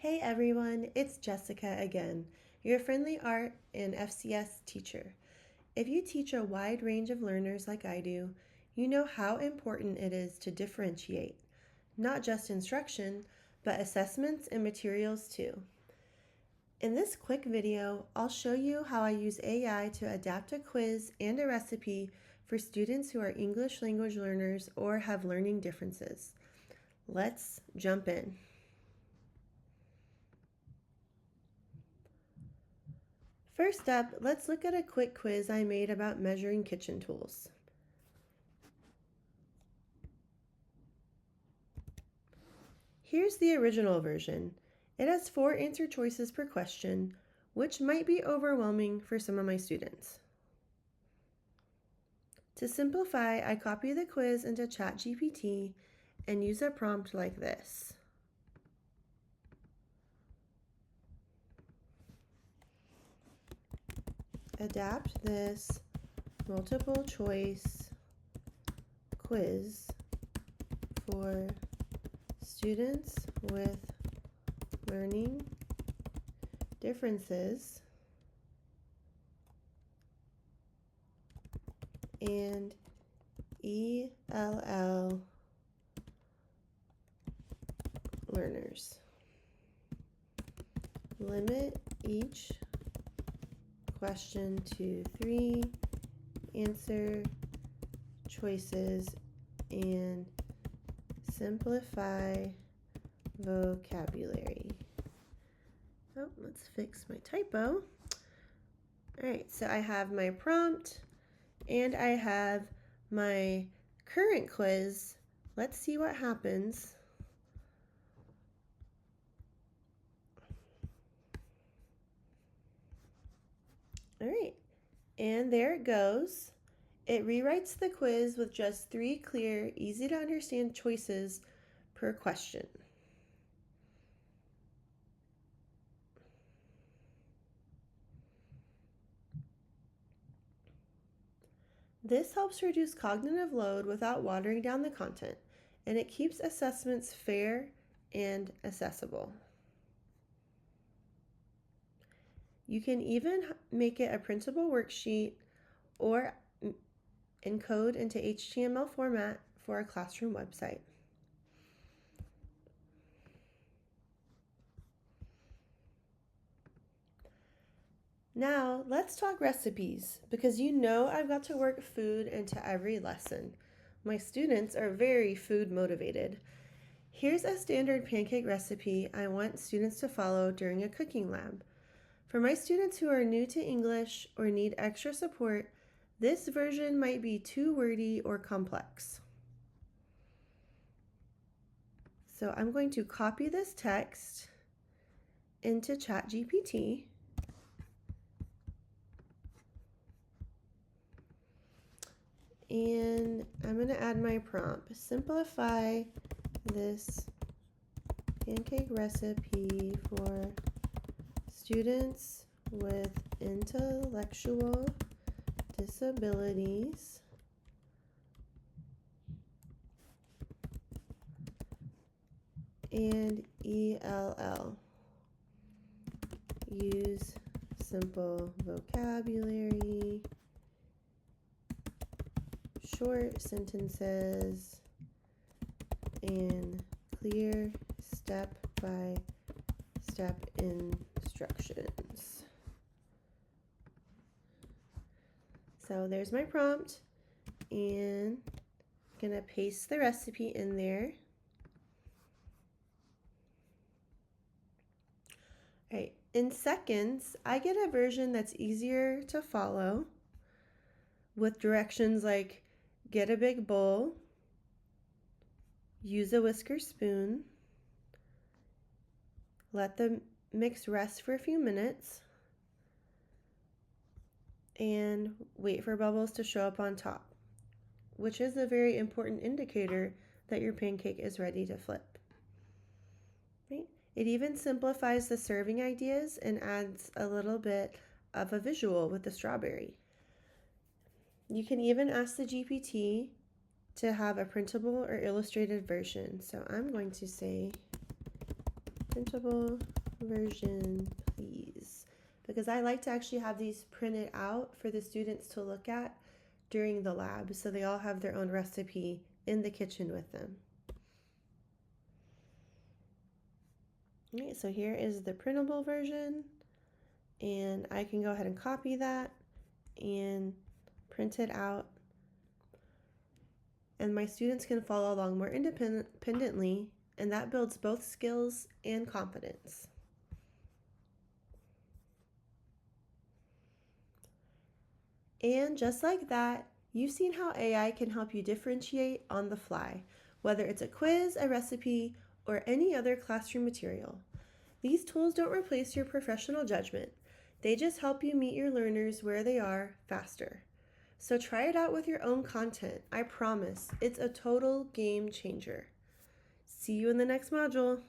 Hey everyone, it's Jessica again, your friendly art and FCS teacher. If you teach a wide range of learners like I do, you know how important it is to differentiate, not just instruction, but assessments and materials too. In this quick video, I'll show you how I use AI to adapt a quiz and a recipe for students who are English language learners or have learning differences. Let's jump in. First up, let's look at a quick quiz I made about measuring kitchen tools. Here's the original version. It has 4 answer choices per question, which might be overwhelming for some of my students. To simplify, I copy the quiz into ChatGPT and use a prompt like this. Adapt this multiple choice quiz for students with learning differences and ELL learners. Limit each question to 3 answer choices and simplify vocabulary. Oh, let's fix my typo. All right, so I have my prompt and I have my current quiz. Let's see what happens. All right, and there it goes. It rewrites the quiz with just 3 clear, easy to understand choices per question. This helps reduce cognitive load without watering down the content, and it keeps assessments fair and accessible. You can even make it a printable worksheet or encode into HTML format for a classroom website. Now, let's talk recipes, because you know I've got to work food into every lesson. My students are very food motivated. Here's a standard pancake recipe I want students to follow during a cooking lab. For my students who are new to English or need extra support, this version might be too wordy or complex. So I'm going to copy this text into ChatGPT. And I'm going to add my prompt. Simplify this pancake recipe for students with intellectual disabilities and ELL. Use simple vocabulary, short sentences, and clear step-by-step instructions. So there's my prompt, and I'm gonna paste the recipe in there. All right, in seconds, I get a version that's easier to follow with directions like get a big bowl, use a whisker spoon, let the mix rest for a few minutes, and wait for bubbles to show up on top, which is a very important indicator that your pancake is ready to flip. Right? It even simplifies the serving ideas and adds a little bit of a visual with the strawberry. You can even ask the GPT to have a printable or illustrated version. So I'm going to say printable version, please. Because I like to actually have these printed out for the students to look at during the lab, so they all have their own recipe in the kitchen with them. All right, so here is the printable version, and I can go ahead and copy that and print it out, and my students can follow along more independently, and that builds both skills and confidence. And just like that, you've seen how AI can help you differentiate on the fly, whether it's a quiz, a recipe, or any other classroom material. These tools don't replace your professional judgment. They just help you meet your learners where they are faster. So try it out with your own content. I promise, it's a total game changer. See you in the next module.